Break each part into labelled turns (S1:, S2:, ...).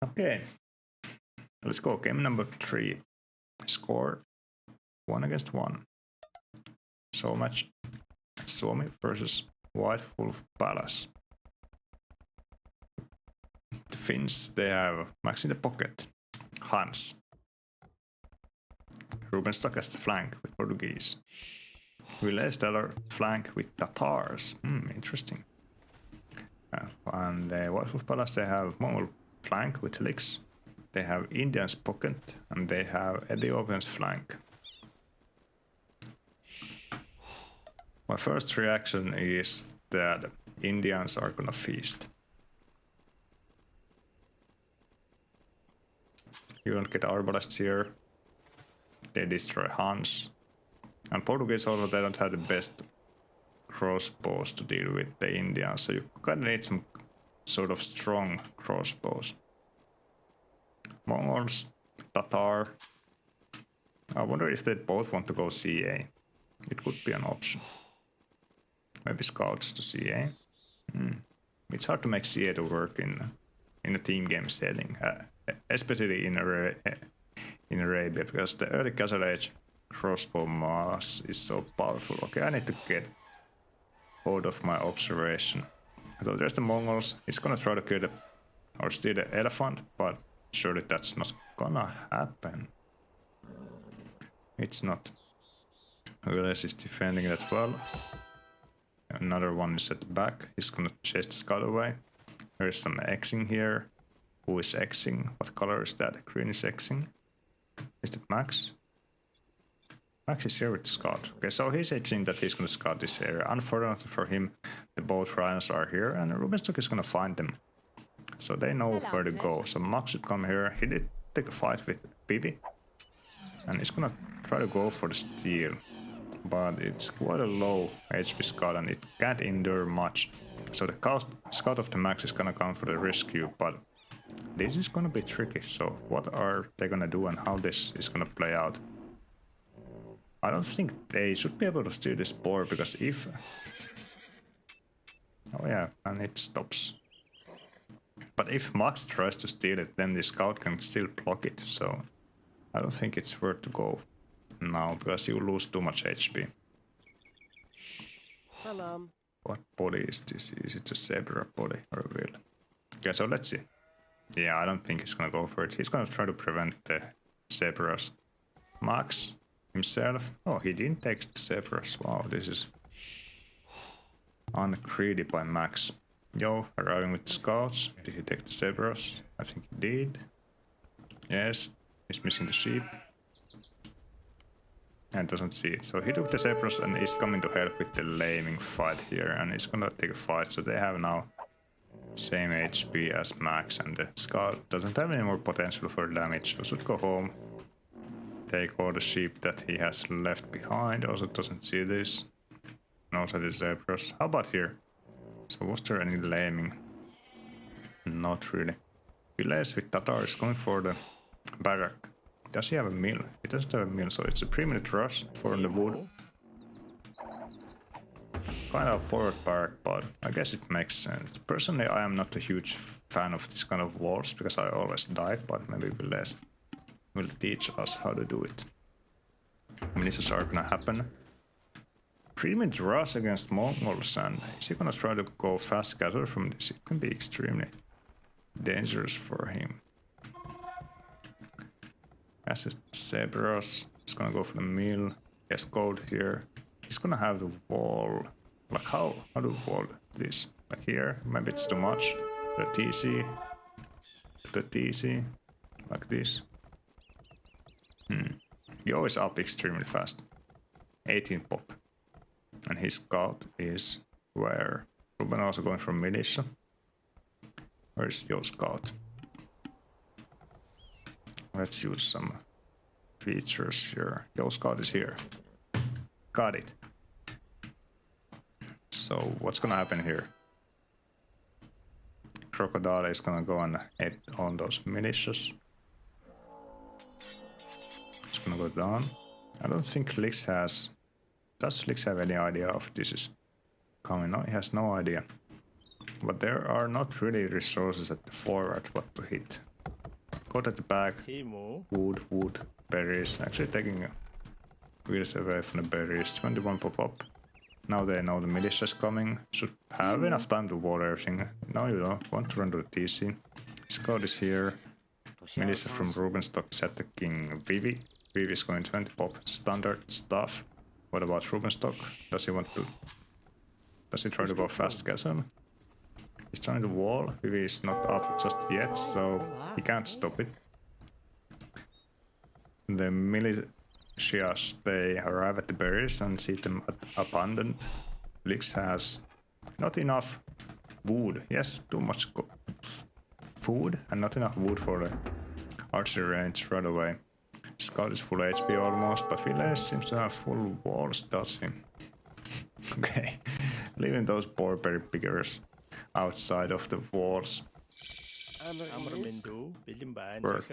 S1: Okay, let's go. Game number 3. Score 1-1. Showmatch Suomi versus White Wolf Palace. The Finns, they have Max in the pocket, Hans. Ruben Stock as the flank with Portuguese. Ville Stellar flank with Tatars. Interesting. And the White Wolf Palace, they have Mongol flank with Lix. They have Indians pocket, and they have Ethiopians flank. My first reaction is that Indians are gonna feast. You don't get arbalists here. They destroy Hans. And Portuguese also, they don't have the best crossbows to deal with the Indians, so you kinda need some sort of strong crossbows. Mongols, Tatar. I wonder if they both want to go CA. It could be an option. Maybe scouts to CA. It's hard to make CA to work in a team game setting, especially in Arabia, because the early Castle Age crossbow mass is so powerful. Okay, I need to get hold of my observation. So there's the Mongols. He's gonna try to kill or steal the elephant, but surely that's not gonna happen. It's not. Ules is defending it as well. Another one is at the back. He's gonna chase the scout away. There's some Xing here. Who is Xing? What color is that? Green is Xing. Is that Max? Max is here with the scout. Okay, so he's Xing that he's gonna scout this area. Unfortunately for him, the both rhinos are here, and Rubenstock is gonna find them. So they know where to go. So Max should come here. He did take a fight with Bibi. And he's gonna try to go for the steal. But it's quite a low HP scout and it can't endure much. So the scout of the Max is gonna come for the rescue, but this is gonna be tricky. So what are they gonna do and how this is gonna play out? I don't think they should be able to steal this boar, because if... Oh yeah, and it stops. But if Max tries to steal it, then the scout can still block it, so I don't think it's worth to go now, because you lose too much HP.
S2: Hello.
S1: What body is this? Is it a zebra body or a wheel? Okay, so let's see. Yeah, I don't think he's gonna go for it. He's gonna try to prevent the zebras. Max himself. Oh, he didn't take the zebras. Wow, this is ungreedy by Max. Yo, arriving with the scouts. Did he take the zebras? I think he did. Yes, he's missing the sheep. And doesn't see it. So he took the zebras and is coming to help with the laming fight here. And he's gonna take a fight. So they have now same HP as Max. And the scout doesn't have any more potential for damage. So should go home. Take all the sheep that he has left behind. Also doesn't see this. And also the zebras. How about here? So was there any laming? Not really. Villages with Tatar is going for the barrack. Does he have a mill? He doesn't have a mill, so it's a 3-minute rush for the wood. Kind of forward barrack, but I guess it makes sense. Personally, I am not a huge fan of this kind of walls, because I always die, but maybe Villages will teach us how to do it. Militias are gonna happen. 3-minute rush against Mongols, and is he gonna try to go fast gather from this? It can be extremely dangerous for him. As his zebras, he's gonna go for the mill. He has gold here. He's gonna have the wall. Like how do wall this? Like here, maybe it's too much. The TC, the TC, like this. He always up extremely fast. 18 pop. And his scout is where? Ruben also going for militia. Where is your scout? Let's use some features here. Your scout is here. Got it. So what's gonna happen here? Crocodile is gonna go and hit on those militias. It's gonna go down. I don't think Lix has... Does Lix have any idea of this is coming? No, he has no idea. But there are not really resources at the forward what to hit. Caught at the back. Wood, berries. Actually taking wheels away from the berries. 21 pop up. Now they know the militia's coming. Should have enough time to wall everything. No, you don't want to run to the TC. Scout is here. Militia from Rubenstock is attacking Vivi. Vivi is going 20 pop. Standard stuff. What about Rubenstock? Does he want to... Does he try to go fast castle? He's trying to wall. Vivi is not up just yet, so he can't stop it. The militias, they arrive at the berries and see them abandoned. Lix has not enough wood. Yes, too much food and not enough wood for the archery range right away. Scout is full HP almost, but Viles seems to have full walls, does he? Okay, leaving those poor berry pickers outside of the walls. Work.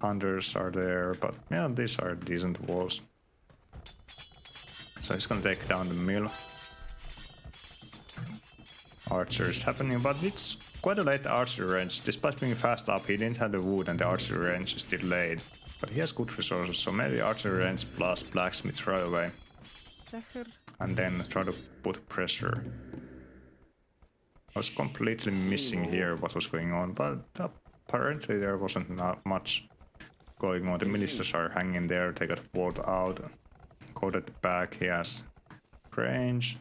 S1: Hunters are there, but yeah, these are decent walls. So he's gonna take down the mill. Archer is happening, but it's quite a late archery range. Despite being fast up, he didn't have the wood and the archery range is delayed. But he has good resources, so maybe archery range plus blacksmith right away. And then try to put pressure. I was completely missing here what was going on, but apparently there wasn't much going on. The militias are hanging there, they got walled out. Caught at the back, he has range.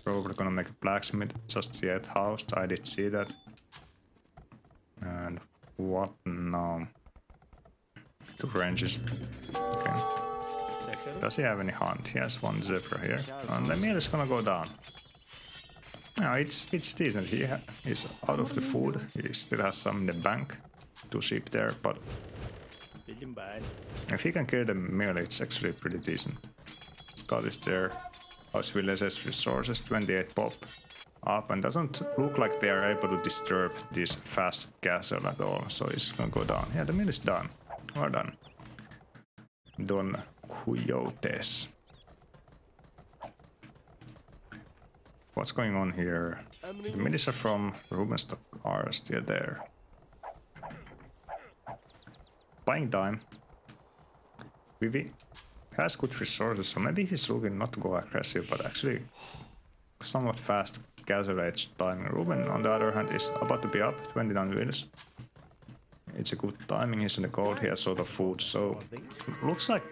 S1: Probably gonna make a blacksmith just yet housed, I did see that. And what now? Two ranges. Okay. Does he have any hunt? He has one zebra here. And the meal is gonna go down. No, it's decent. He is out of the food. He still has some in the bank. 2 sheep there, but if he can kill the meal, it's actually pretty decent. Scout is there. House Village's resources, 28 pop up, and doesn't look like they are able to disturb this fast castle at all, so it's gonna go down. Yeah, the mill is done. Well done. Don Coyotes. What's going on here? The militia from Rubenstock are still there. Buying time. Vivi has good resources, so maybe he's looking not to go aggressive, but actually somewhat fast castle age timing. Ruben, on the other hand, is about to be up, 29 wheels. It's a good timing, he's in the gold, he has sort of food, so looks like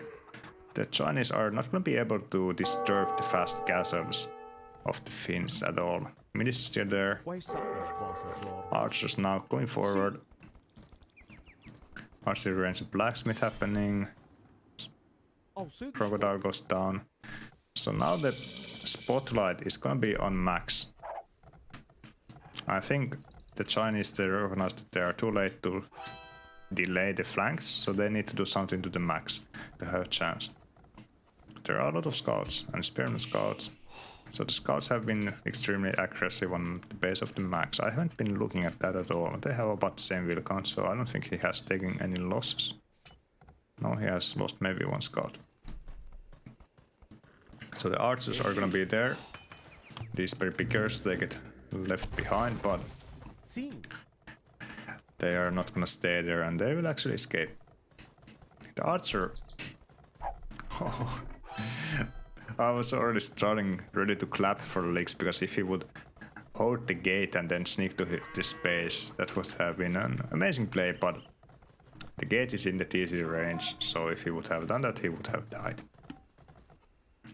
S1: the Chinese are not going to be able to disturb the fast castles of the Finns at all. Mid is still there. Archers now going forward. Archery range of blacksmith happening. Crocodile goes down. So now the spotlight is gonna be on Max. I think the Chinese, they recognize that they are too late to delay the flanks, so they need to do something to the Max to have a chance. There are a lot of scouts and spearman scouts, so the scouts have been extremely aggressive on the base of the Max. I haven't been looking at that at all. They have about the same wheel count, so I don't think he has taken any losses. No, he has lost maybe one scout. So the archers are gonna be there. These berry pickers, they get left behind, but they are not gonna stay there and they will actually escape. The archer... Oh. I was already starting ready to clap for Lix, because if he would hold the gate and then sneak to this base, that would have been an amazing play, but the gate is in the TC range, so if he would have done that, he would have died.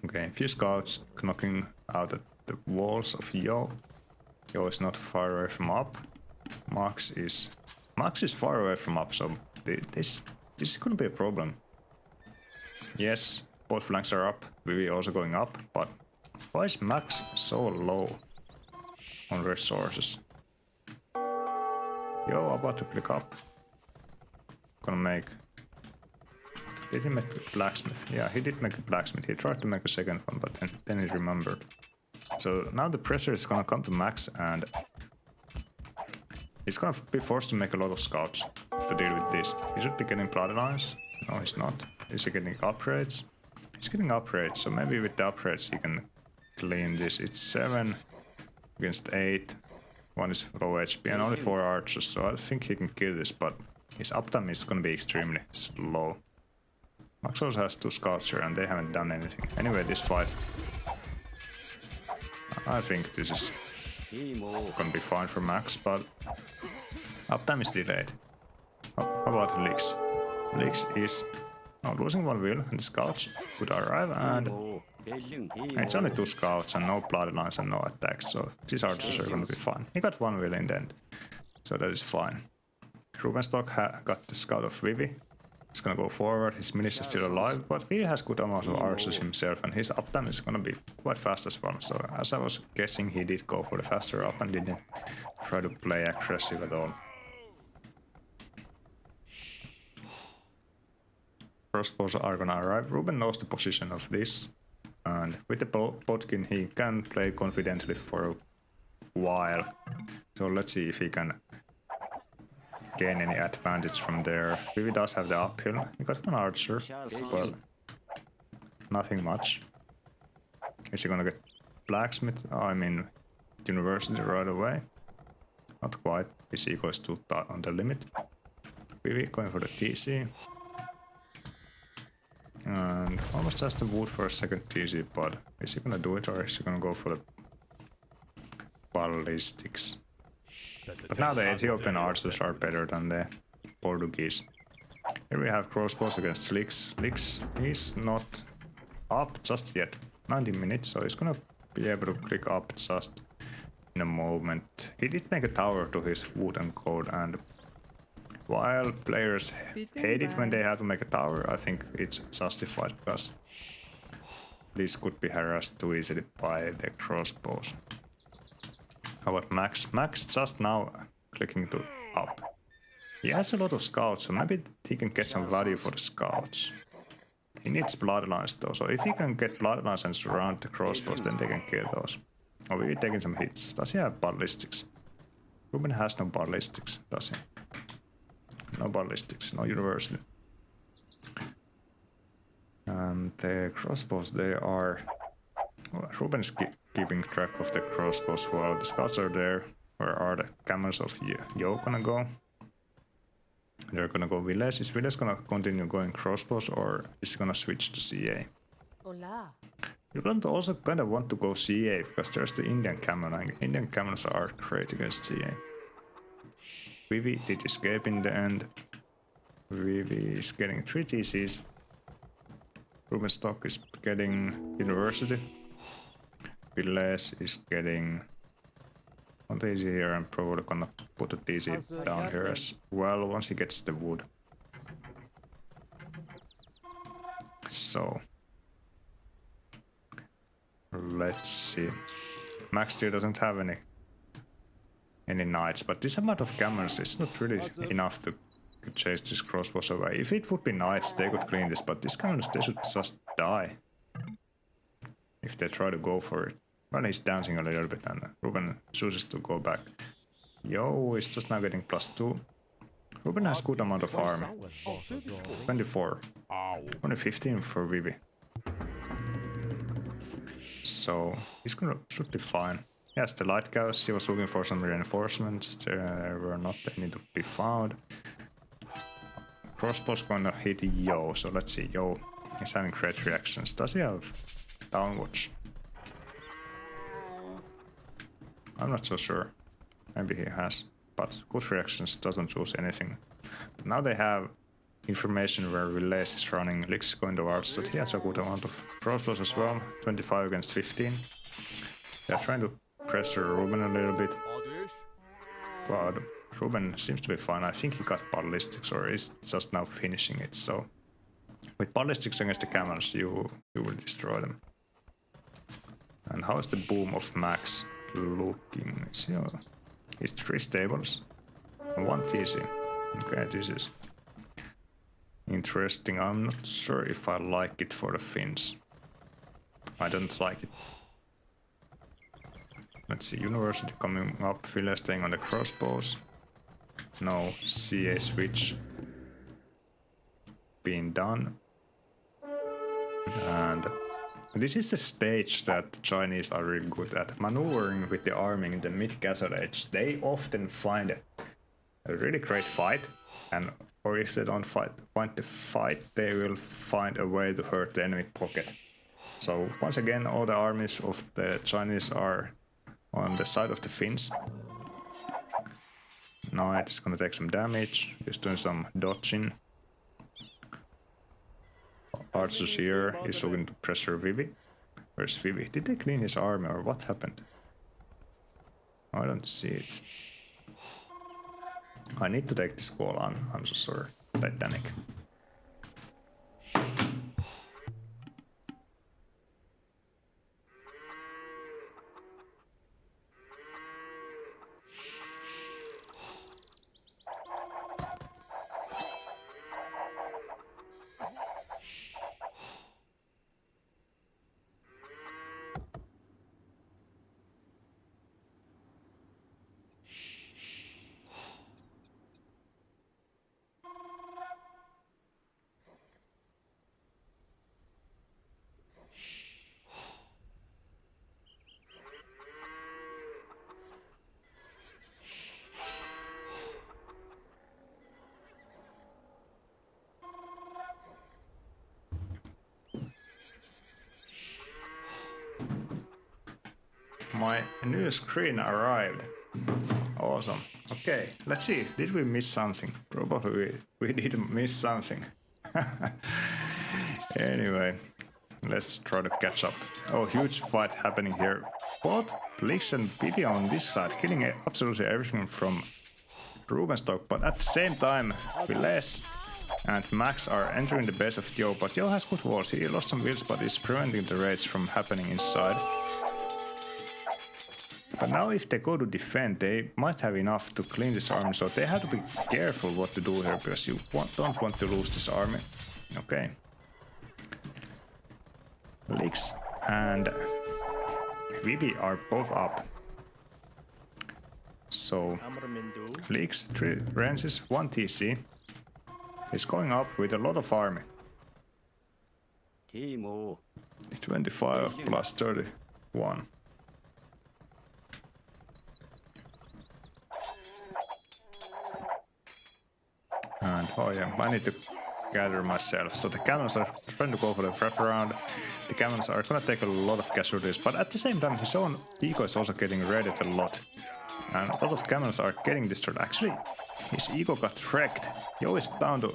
S1: Okay, a few scouts knocking out at the walls of Yo. Yo is not far away from up. Max is far away from up, so this is gonna be a problem. Yes, both flanks are up, Vivi also going up, but why is Max so low on resources? Yo, about to click up. Gonna make... Did he make a blacksmith? Yeah, he did make a blacksmith. He tried to make a second one, but then he remembered. So now the pressure is gonna come to Max, and he's gonna be forced to make a lot of scouts to deal with this. He should be getting bloodlines. No, he's not. Is he getting upgrades? He's getting upgrades, so maybe with the upgrades he can clean this. It's 7 against 8. One is low HP and only 4 archers, so I think he can kill this, but his uptime is gonna be extremely slow. Max also has 2 scouts here and they haven't done anything. Anyway, this fight, I think this is gonna be fine for Max, but uptime is delayed. How about Lix? Lix is losing 1 will and the scouts would arrive, and it's only 2 scouts and no bloodlines and no attacks, so these archers are gonna be fine. He got 1 will in the end, so that is fine. Rubenstock got the scout of Vivi. He's gonna go forward, his militia is still alive, but Vivi has good amount of archers himself and his uptime is gonna be quite fast as well. So as I was guessing, he did go for the faster up and didn't try to play aggressive at all. Crossbows are gonna arrive. Ruben knows the position of this, and with the Podkin he can play confidently for a while. So let's see if he can gain any advantage from there. Vivi does have the uphill. He got an archer, well, nothing much. Is he gonna get blacksmith? I mean, university right away? Not quite. His eco is too on the limit. Vivi going for the TC. And almost has the wood for a second TC, but is he gonna do it or is he gonna go for the ballistics? But now the Ethiopian archers are better than the Portuguese. Here we have crossbows against Lix. Lix is not up just yet. 90 minutes, so he's gonna be able to click up just in a moment. He did make a tower to his wood and gold, and while players hate it when they have to make a tower, I think it's justified because this could be harassed too easily by the crossbows. How about Max? Max just now clicking to up. He has a lot of scouts, so maybe he can get some value for the scouts. He needs bloodlines though, so if he can get bloodlines and surround the crossbows, then they can kill those. Oh, we're taking some hits. Does he have ballistics? Ruben has no ballistics, does he? No ballistics, no university. And the crossbows, they are... Well, Ruben is keeping track of the crossbows while the scouts are there. Where are the camels of Yo gonna go? They're gonna go village. Is village gonna continue going crossbows or is he gonna switch to CA?
S2: Hola.
S1: You don't also kind of want to go CA because there's the Indian camel and Indian camels are great against CA. Vivi did escape in the end. Vivi is getting 3 TCs. Ruben Stock is getting university. Village is getting 1 TC here and probably gonna put a TC down here as well once he gets the wood. So let's see. Max still doesn't have any knights, but this amount of camels is not really enough to chase this crossbows away. If it would be knights, they could clean this, but these camels, they should just die if they try to go for it. Well, he's dancing a little bit and Ruben chooses to go back. Yo is just now getting +2. Ruben has good amount of army. 24. Only 15 for Vivi. So he's should be fine. Yes, the light cows, he was looking for some reinforcements. There were not any to be found. Crossbow's gonna hit Yo, so let's see. Yo is having great reactions. Does he have downwatch? I'm not so sure. Maybe he has, but good reactions, doesn't choose anything. But now they have information where Relais is running. Lix is going towards, so he has a good amount of crossbows as well. 25 against 15. They're trying to pressure Ruben a little bit. But Ruben seems to be fine. I think he got ballistics or is just now finishing it. So with ballistics against the camels, you will destroy them. And how is the boom of Max looking? He's 3 stables and 1 TC. Okay, this is interesting. I'm not sure if I like it for the Finns. I don't like it. Let's see, university coming up, Villa staying on the crossbows. No CA switch being done. And This is the stage that the Chinese are really good at, maneuvering with the army in the mid-castle age. They often find a really great fight, and or if they don't find the fight, they will find a way to hurt the enemy pocket. So once again, all the armies of the Chinese are on the side of the Finns. Knight is gonna take some damage, he's doing some dodging. Archer's here, he's looking to pressure Vivi. Where's Vivi? Did they clean his army or what happened? I don't see it. I need to take this call on, I'm so sorry. Titanic. My new screen arrived. Awesome. Okay, let's see. Did we miss something? Probably we did miss something. Anyway, let's try to catch up. Oh, huge fight happening here. Both Blix and Vivi on this side, killing absolutely everything from Rubenstock, but at the same time, Viles and Max are entering the base of Yo, but Yo has good walls. He lost some wheels, but is preventing the raids from happening inside. But now if they go to defend, they might have enough to clean this army, so they have to be careful what to do here, because you don't want to lose this army. Okay. Lix and Vivi are both up. So Lix 3 ranges, 1 TC. He's going up with a lot of army. 25 plus 31. And oh yeah, I need to gather myself. So the cannons are trying to go for the wraparound. The cannons are gonna take a lot of casualties, but at the same time his own ego is also getting raided a lot. And a lot of cannons are getting destroyed. Actually, his ego got wrecked. Yo is down to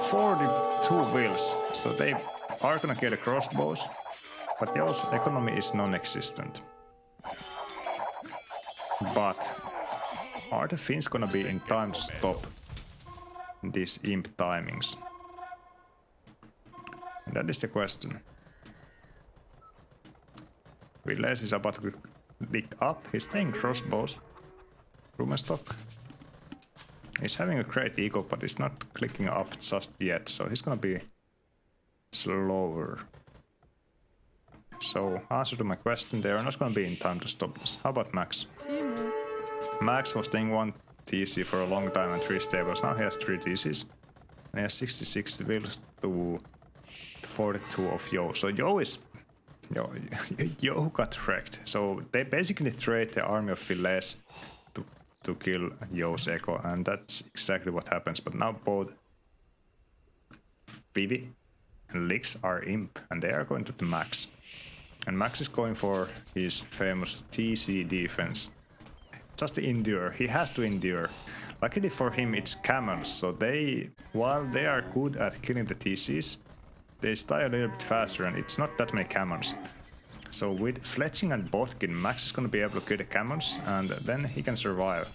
S1: 42 wheels. So they are gonna get the crossbows, but Yo's economy is non-existent. But are the Finns gonna be in time to stop these imp timings? And that is the question. Viles is about to pick up. He's taking crossbows. Rubenstock. He's having a great ego, but he's not clicking up just yet, so he's gonna be slower. So, answer to my question, they are not gonna be in time to stop this. How about Max? Max was taking 1 TC for a long time and 3 stables. Now he has 3 TCs. And he has 66 wheels to 42 of Yo. So Yo got wrecked. So they basically trade the army of Viles to kill Yo's echo, and that's exactly what happens. But now both Vivi and Lix are imp, and they are going to the Max. And Max is going for his famous TC defense. Just to endure, he has to endure. Luckily for him it's camels, so while they are good at killing the TCs, they die a little bit faster and it's not that many camels. So with Fletching and Botkin, Max is gonna be able to kill the camels and then he can survive.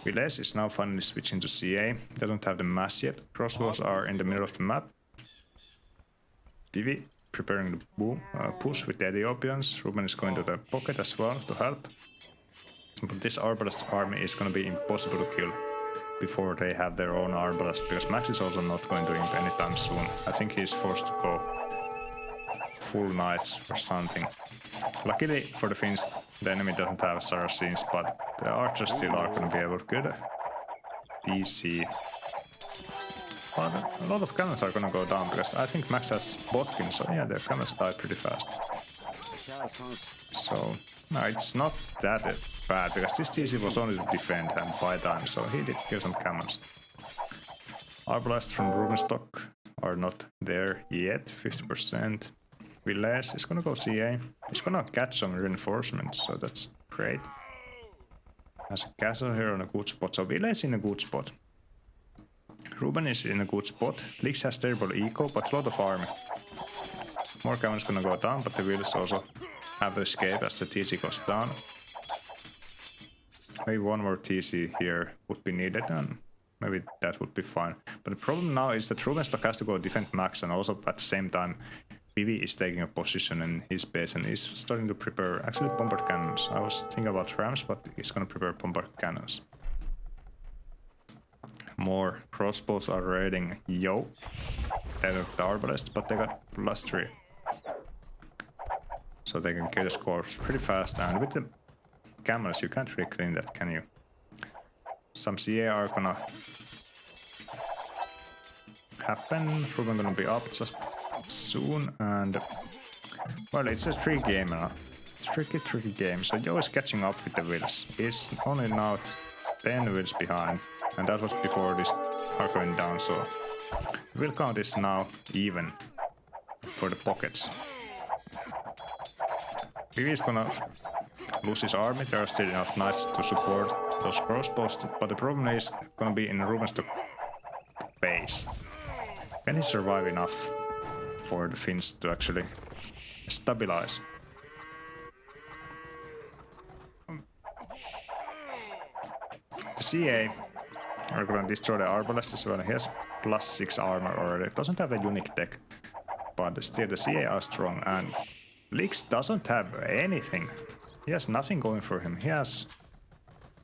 S1: Viles is now finally switching to CA, they don't have the mass yet, crossbows are in the middle of the map. Vivi preparing the push with the Ethiopians, Ruben is going to the pocket as well to help. But this Arbalest army is gonna be impossible to kill before they have their own Arbalest, because Max is also not going to imp anytime soon. I think he's forced to go full knights or something. Luckily for the Finns, the enemy doesn't have Saracens, but the archers still are gonna be able to get a DC. But a lot of cannons are gonna go down because I think Max has botkin, so yeah, the cannons die pretty fast. So no, it's not that bad because this TC was only to defend and buy time, so he did kill some cannons. Our blasts from Rubenstock are not there yet, 50%. Villes is gonna go CA. He's gonna catch some reinforcements, so that's great. Has a castle here on a good spot, so Villes in a good spot. Ruben is in a good spot. Lix has terrible eco, but a lot of army. More cannons gonna go down, but the Villes also have to escape as the TC goes down. Maybe one more TC here would be needed, and maybe that would be fine. But the problem now is that Rubenstock has to go defend Max, and also at the same time Vivi is taking a position in his base and is starting to prepare actually bombard cannons. I was thinking about rams, but he's gonna prepare bombard cannons. More crossbows are raiding Yo. They got the arbalest, but they got +3. So they can kill the scores pretty fast, and with the camels you can't really clean that, can you? Some CA are gonna happen. Ruben gonna be up just soon, and well, it's a tricky game now. Tricky game. So Yo is catching up with the Wills. He's only now 10 Wills behind, and that was before this are going down. So the will count is now even for the pockets. Vivi is gonna lose his army. There are still enough knights to support those crossbows, but the problem is gonna be in Rubenstock base. Can he survive enough for the Finns to actually stabilize? The CA are gonna destroy the arbalest as well. He has +6 armor already. Doesn't have a unique tech, but still the CA are strong, and Lix doesn't have anything. He has nothing going for him. He has...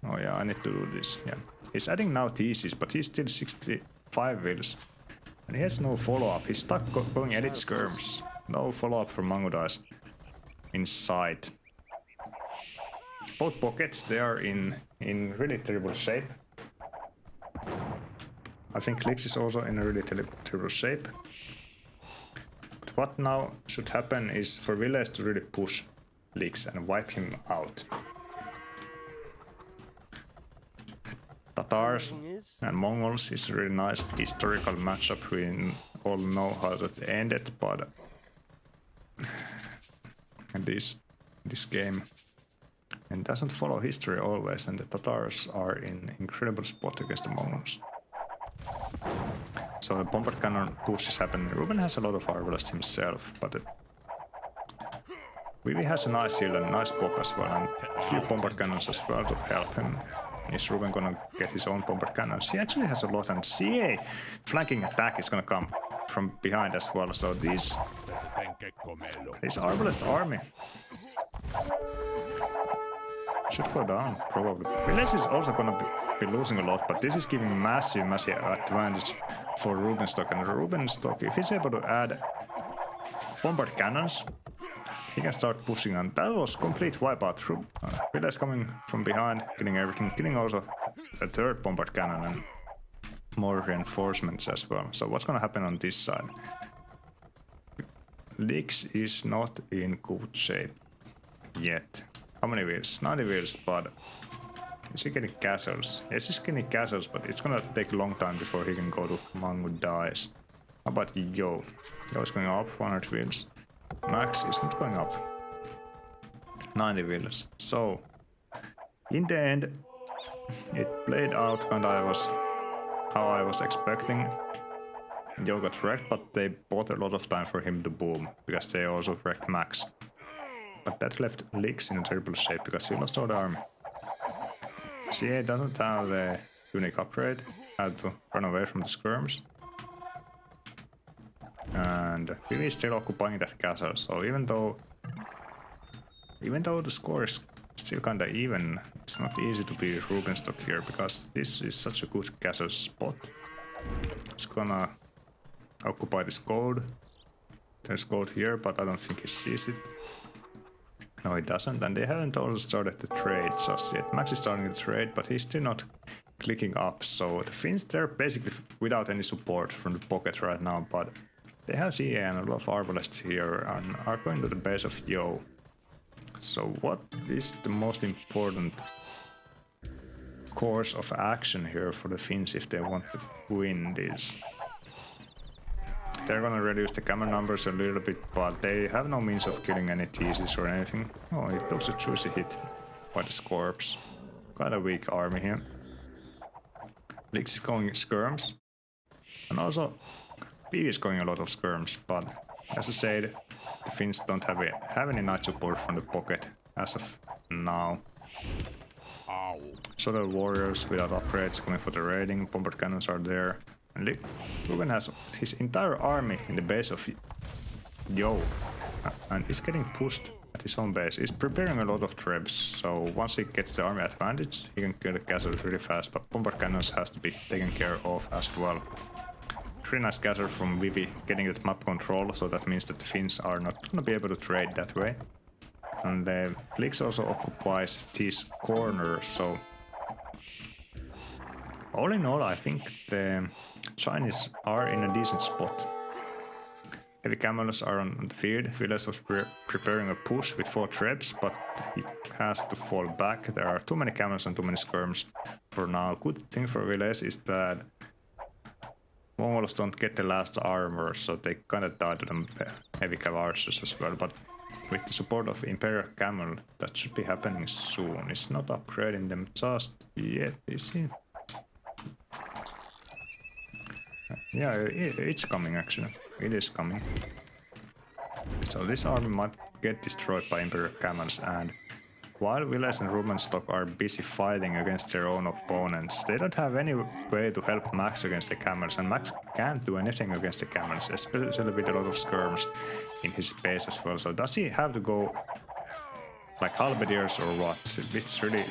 S1: Oh yeah, I need to do this. Yeah, he's adding now TCs, but he's still 65 wills. And he has no follow-up. He's stuck going edit skirms. No follow-up from Mangudais inside. Both pockets, they are in really terrible shape. I think Lix is also in a really terrible shape. But what now should happen is for Villes to really push Lix and wipe him out. Tatars and Mongols is a really nice historical matchup. We all know how that ended, but this game and doesn't follow history always, and the Tatars are in incredible spot against the Mongols. So the bombard cannon push is happening. Ruben has a lot of arbalest himself, but Vivi has a nice heal and nice pop as well, and a few bombard cannons as well to help him. Is Ruben gonna get his own bombard cannons? He actually has a lot, and CA flanking attack is gonna come from behind as well, so this arbalest army should go down, probably. Villes is also gonna be losing a lot, but this is giving massive advantage for Rubenstock, and Rubenstock, if he's able to add bombard cannons, he can start pushing, and that was complete wipeout. Villes coming from behind, killing everything, killing also a third bombard cannon and more reinforcements as well. So what's gonna happen on this side? Lix is not in good shape yet. How many wheels? 90 wheels, but is he getting castles? Yes, he's getting castles, but it's gonna take a long time before he can go to Mangudais. How about Yo? Yo is going up, 100 wheels. Max is not going up. 90 wheels. So, in the end, it played out kind of how I was expecting. Yo got wrecked, but they bought a lot of time for him to boom, because they also wrecked Max. But that left Lix in a terrible shape, because he lost all the army. CA doesn't have the unique upgrade, had to run away from the skirms. And Vivi is still occupying that castle, so even though the score is still kinda even, it's not easy to be Rubenstock here, because this is such a good castle spot. It's gonna occupy this gold. There's gold here, but I don't think he sees it. No, he doesn't, and they haven't also started the trade just yet. Max is starting the trade, but he's still not clicking up, so the Finns, they're basically without any support from the pocket right now, but they have CA and a lot of arbalists here and are going to the base of Yo. So what is the most important course of action here for the Finns if they want to win this? They're gonna reduce the camera numbers a little bit, but they have no means of killing any teases or anything. Oh, it took a juicy hit by the Scorps. Quite a weak army here. Lix is going skirms. And also, B is going a lot of skirms, but as I said, the Finns don't have any night support from the pocket as of now. So the warriors without upgrades coming for the raiding, bombard cannons are there. And Ruben has his entire army in the base of Yo, and he's getting pushed at his own base. He's preparing a lot of trebs, so once he gets the army advantage, he can kill the castle really fast, but bombard cannons has to be taken care of as well. Pretty nice gather from Vivi getting that map control, so that means that the Finns are not gonna be able to trade that way. And the Blix also occupies these corners, so all in all, I think the Chinese are in a decent spot. Heavy camels are on the field. Viles was preparing a push with 4 trebs, but he has to fall back. There are too many camels and too many skirms for now. Good thing for Viles is that Mongols don't get the last armor, so they kinda die to the heavy cavalries as well. But with the support of Imperial Camel, that should be happening soon. It's not upgrading them just yet, is it? Yeah, it's coming actually. It is coming. So this army might get destroyed by Imperial Camels, and while Viles and Rubenstock are busy fighting against their own opponents, they don't have any way to help Max against the camels, and Max can't do anything against the camels, especially with a lot of skirms in his base as well. So does he have to go like halberdiers or what? It's really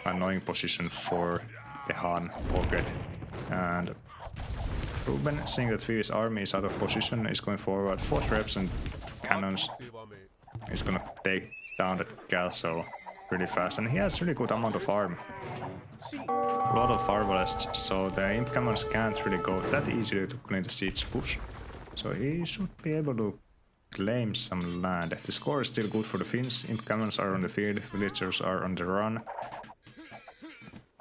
S1: annoying position for the Han pocket. And Ruben, seeing that Vivi's army is out of position, is going forward. 4 traps and cannons. He's gonna take down that castle really fast, and he has really good amount of arm. A lot of arbalists, so the imp cannons can't really go that easily to clean the siege push. So he should be able to claim some land. The score is still good for the Finns. Imp cannons are on the field, villagers are on the run.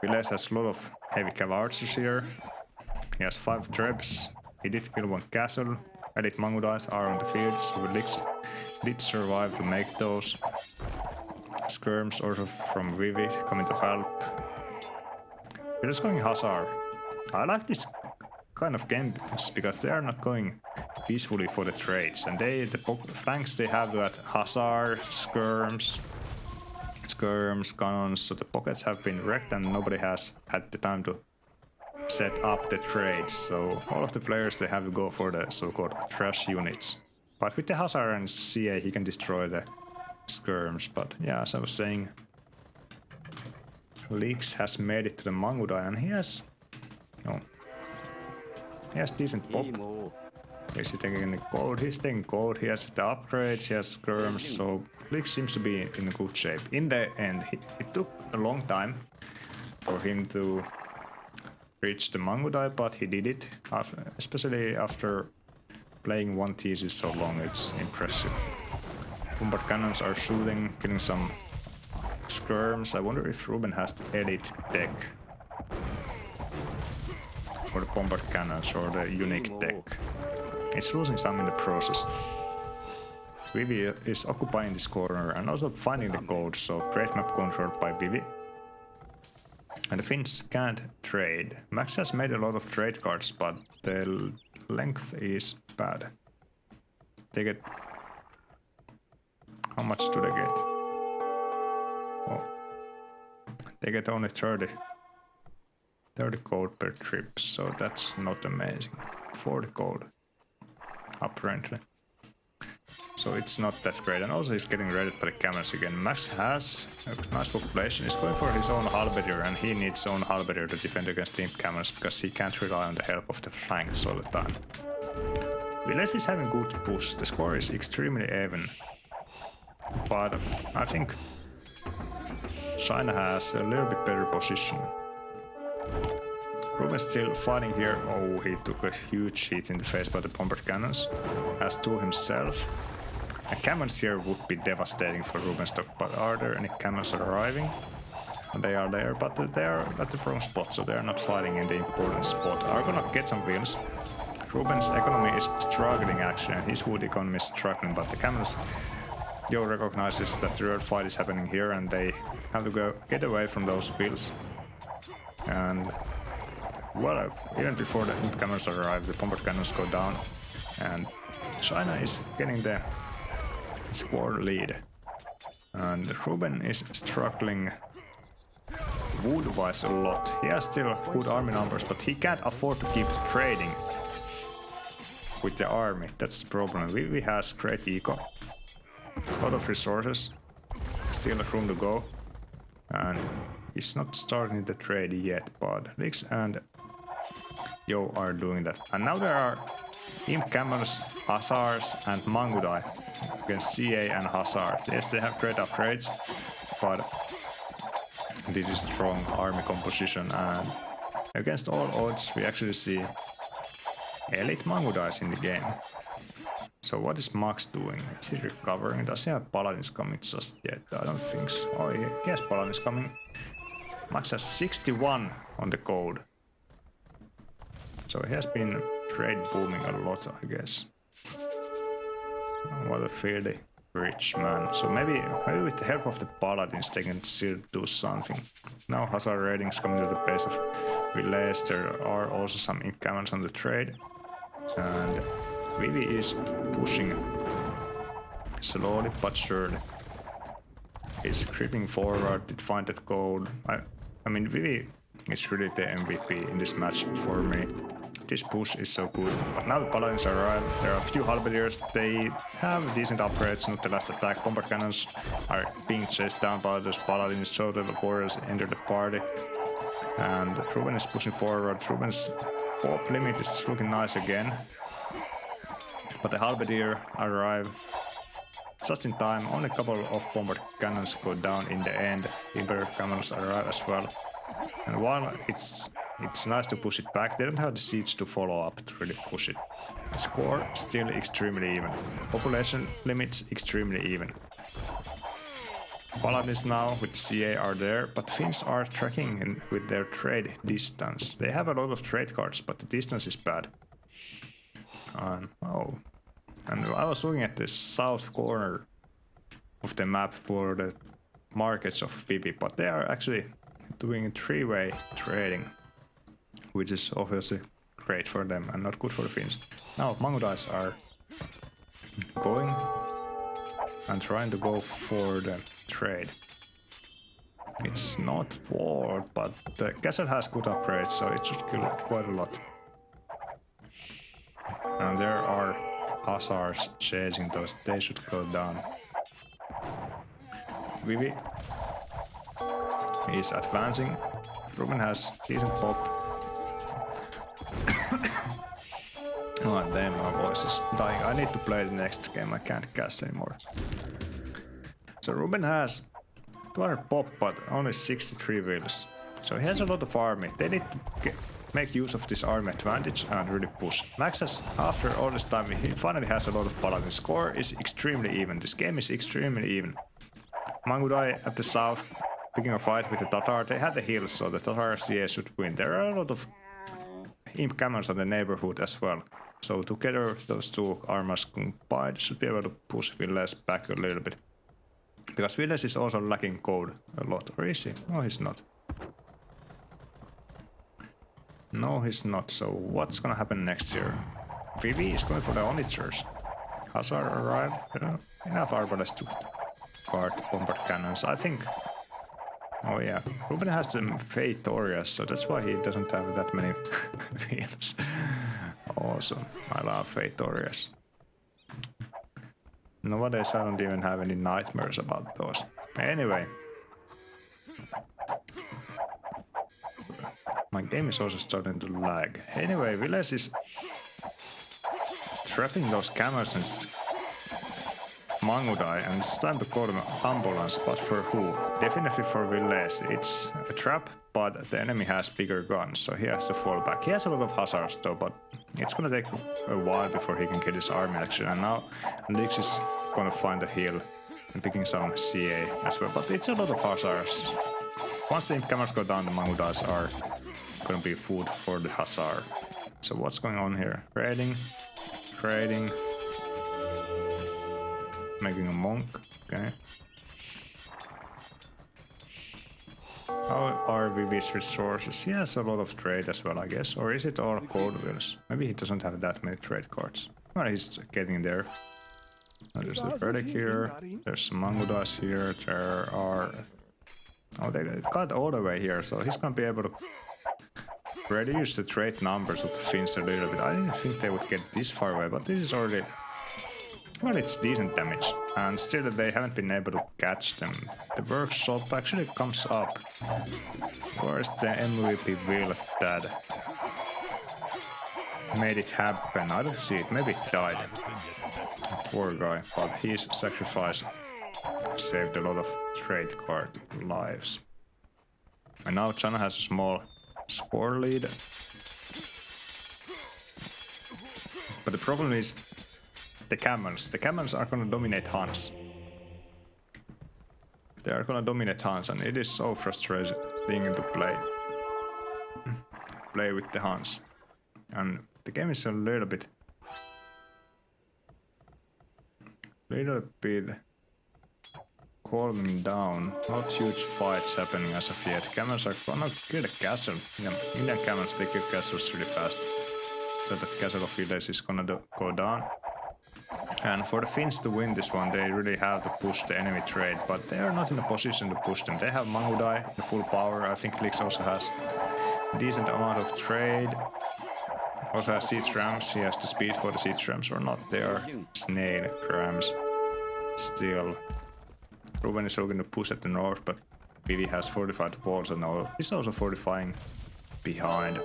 S1: Viles has a lot of heavy cavalries here. He has 5 trebs. He did kill 1 castle. Elite Mangudais are on the field, so Lix did survive to make those. Skirms also from Vivi coming to help. We're just going Hussar. I like this kind of games because they are not going peacefully for the trades, and the flanks they have that Hussar, skirms, cannons, so the pockets have been wrecked and nobody has had the time to set up the trades, so all of the players they have to go for the so-called trash units. But with the Hussar and CA he can destroy the skirms, but yeah, as I was saying, Lix has made it to the Mangudai and he has decent pop. Is he taking any gold? He's taking gold, he has the upgrades, he has skirms, so Lix seems to be in good shape. In the end, it took a long time for him to reach the Mangudai, but he did it, especially after playing 1 thesis so long. It's impressive. Bombard cannons are shooting, killing some skirms. I wonder if Ruben has the elite deck for the bombard cannons or the unique deck. He's losing some in the process. Vivi is occupying this corner and also finding the gold, so trade map controlled by Vivi. And the Finns can't trade. Max has made a lot of trade cards, but the length is bad. They get... How much do they get? Oh. They get only 30 gold per trip, so that's not amazing. 40 gold, apparently. So it's not that great, and also he's getting raided by the camels again. Max has a nice population, he's going for his own halberdier, and he needs his own halberdier to defend against the imp camels because he can't rely on the help of the flanks all the time. Viles is having good push, the score is extremely even, but I think China has a little bit better position. Ruben still fighting here. Oh, he took a huge hit in the face by the bombard cannons. Has two himself. And cannons here would be devastating for Ruben's stock, but are there any cannons arriving? They are there, but they are at the wrong spot, so they are not fighting in the important spot. Are gonna get some wins. Ruben's economy is struggling actually, and his wood economy is struggling, but the cannons, Joe recognizes that the real fight is happening here, and they have to get away from those fields. And well, even before the imp cannons arrive, the bombard cannons go down, and China is getting the score lead. And Ruben is struggling wood-wise a lot. He has still good army numbers, but he can't afford to keep trading with the army. That's the problem. Vivi has great eco, a lot of resources, still room to go, and he's not starting the trade yet, but Rix and Yo are doing that. And now there are Imp Camels, Hussars and Mangudai against CA and Hussars. Yes, they have great upgrades, but this is strong army composition, and against all odds we actually see elite Mangudais in the game. So what is Max doing? Is he recovering? Does he have Paladins coming just yet? I don't think so. Oh, he has Paladins coming. Max has 61 on the code. So he has been trade booming a lot, I guess. What a fairly rich man. So maybe with the help of the Paladins they can still do something. Now Hussar ratings coming to the base of Villages. There are also some imp cannons on the trade. And Vivi is pushing slowly but surely. He's creeping forward to find that gold. I mean, Vivi is really the MVP in this match for me. This push is so good. But now the Paladins arrive. There are a few halberdiers. They have decent upgrades. Not the last attack. Bombard cannons are being chased down by those Paladins. So the warriors enter the party. And Ruben is pushing forward. Ruben's pop limit is looking nice again. But the halberdier arrive just in time. Only a couple of bombard cannons go down in the end. Imperial cannons arrive as well. And while it's nice to push it back, they don't have the siege to follow up to really push it. The score still extremely even. Population limits extremely even. Paladins now with the CA are there, but Finns are tracking with their trade distance. They have a lot of trade cards, but the distance is bad. And I was looking at the south corner of the map for the markets of Vivi, but they are actually doing a three-way trading, which is obviously great for them and not good for the Finns. Now Mangudais are going and trying to go for the trade. It's not war, but the castle has good upgrades, so it should kill quite a lot. And there are Hussars chasing those, they should go down. Vivi is advancing. Ruben has decent pop. Oh damn, my voice is dying. I need to play the next game, I can't cast anymore. So Ruben has 200 pop, but only 63 wills. So he has a lot of army. They need to make use of this army advantage and really push. Max has, after all this time, he finally has a lot of Paladins. Score is extremely even. This game is extremely even. Mangudai at the south, picking a fight with the Tatar. They had the heals, so the Tatar CA should win. There are a lot of imp cannons on the neighborhood as well. So together, those two armies combined should be able to push Villages back a little bit. Because Villages is also lacking code a lot. Or is he? No, he's not. No, he's not. So what's gonna happen next year? Vivi is going for the Onitsers. Hussar arrived. Enough arbalists to guard bombard cannons, I think. Oh yeah, Ruben has some Fatorias, so that's why he doesn't have that many wheels. Awesome, I love Fatorias. Nowadays I don't even have any nightmares about those. Anyway. My game is also starting to lag. Anyway, Villages is trapping those camels and Mangudai, and it's time to call an ambulance, but for who? Definitely for Villes. It's a trap, but the enemy has bigger guns, so he has to fall back. He has a lot of hazards though, but it's gonna take a while before he can get his army action, and now Lix is gonna find a heal and picking some CA as well, but it's a lot of hazards. Once the cameras go down, the Mangudais are gonna be food for the Hazard. So what's going on here? Trading, making a monk, okay. How are Vivi's resources? He has a lot of trade as well, I guess, or is it all gold wheels? Maybe he doesn't have that many trade cards. Well, he's getting there. There's a relic here, there's some Mangudais here, there are... Oh, they got all the way here, so he's gonna be able to reduce the trade numbers of the Finns a little bit. I didn't think they would get this far away, but this is already... Well, it's decent damage, and still they haven't been able to catch them. The workshop actually comes up. Where's the MVP Will that made it happen? I don't see it, maybe it died. Poor guy, but his sacrifice saved a lot of trade card lives. And now China has a small score lead. But the problem is the camels. The camels are gonna dominate Hans. They are gonna dominate Hans, and it is so frustrating to play with the Hans. And the game is a little bit calming down. Not huge fights happening as of yet. Camels are gonna kill the castle. Indian camels, they kill castles really fast. So the castle of Villes is gonna go down. And for the Finns to win this one, they really have to push the enemy trade, but they are not in a position to push them. They have Mangudai in full power. I think Lix also has a decent amount of trade. Also has siege rams. He has the speed for the siege rams or not. They are snail rams still. Ruben is looking to push at the north, but Vivi has fortified walls and all. He's also fortifying behind.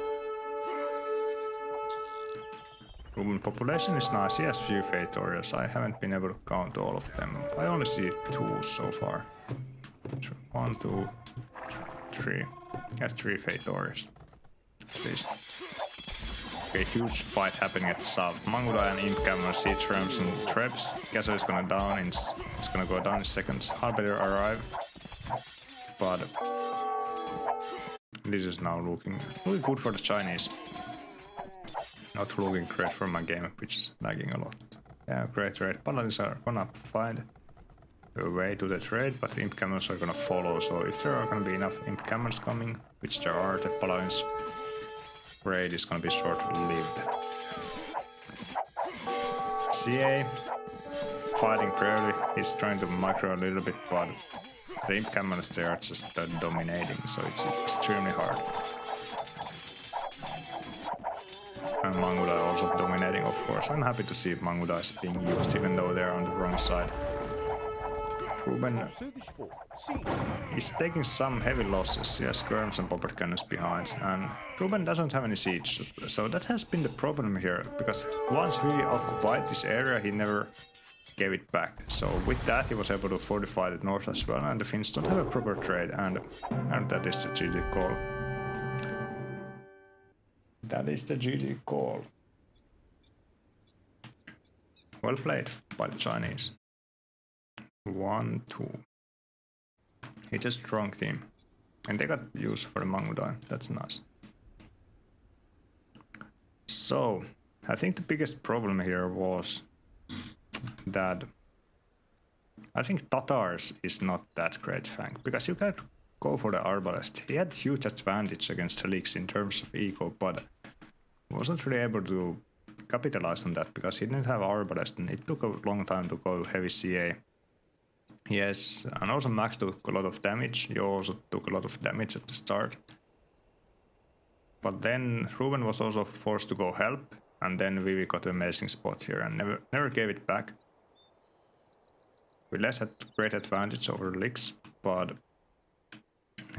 S1: Ruben population is nice. He has few fate warriors. I haven't been able to count all of them. I only see 2 so far. 1, 2, 3. He has 3 fate warriors. At least. Okay, huge fight happening at the south. Mangudai and Imp Camel, siege rams and traps. Castle is gonna down. It's gonna go down in seconds. Harbinger arrive, but this is now looking good for the Chinese. Not looking great for my game, which is lagging a lot. Yeah, great trade. Paladins are gonna find a way to the trade, but the Imp Camels are gonna follow. So if there are gonna be enough Imp Camels coming, which there are, the Paladins raid is gonna be short-lived. CA fighting bravely. He's trying to micro a little bit, but the Imp Camels they are just dominating, so it's extremely hard. And Mangudai also dominating, of course. I'm happy to see Mangudai is being used, even though they're on the wrong side. Ruben is taking some heavy losses. He has skirms and popper cannons behind, and Ruben doesn't have any siege, so that has been the problem here, because once we occupied this area, he never gave it back. So with that, he was able to fortify the north as well, and the Finns don't have a proper trade, and that is the GG call. That is the GG call. Well played by the Chinese. 1-2. It's a strong team. And they got use for the Mangudai. That's nice. So, I think the biggest problem here was that I think Tatars is not that great flank, because you can't go for the Arbalest. He had huge advantage against Helix in terms of eco, but wasn't really able to capitalize on that because he didn't have Arbalest, and it took a long time to go heavy CA. Yes, and also Max took a lot of damage. He also took a lot of damage at the start. But then Ruben was also forced to go help, and then Vivi got an amazing spot here and never gave it back. Villes had great advantage over Lix, but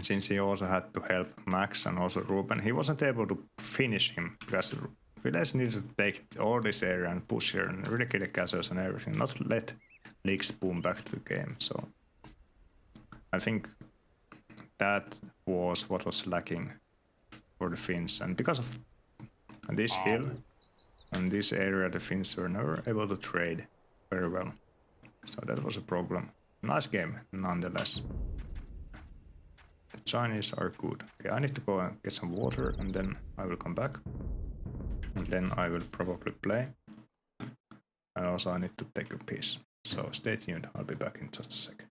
S1: since he also had to help Max and also Ruben, he wasn't able to finish him because Villes needed to take all this area and push here and really kill the castles and everything, not let league boom back to the game. So I think that was what was lacking for the Finns, and because of this hill and this area, the Finns were never able to trade very well. So that was a problem. Nice game, nonetheless. The Chinese are good. Okay, I need to go and get some water, and then I will come back. And then I will probably play. And also I need to take a piss. So stay tuned, I'll be back in just a second.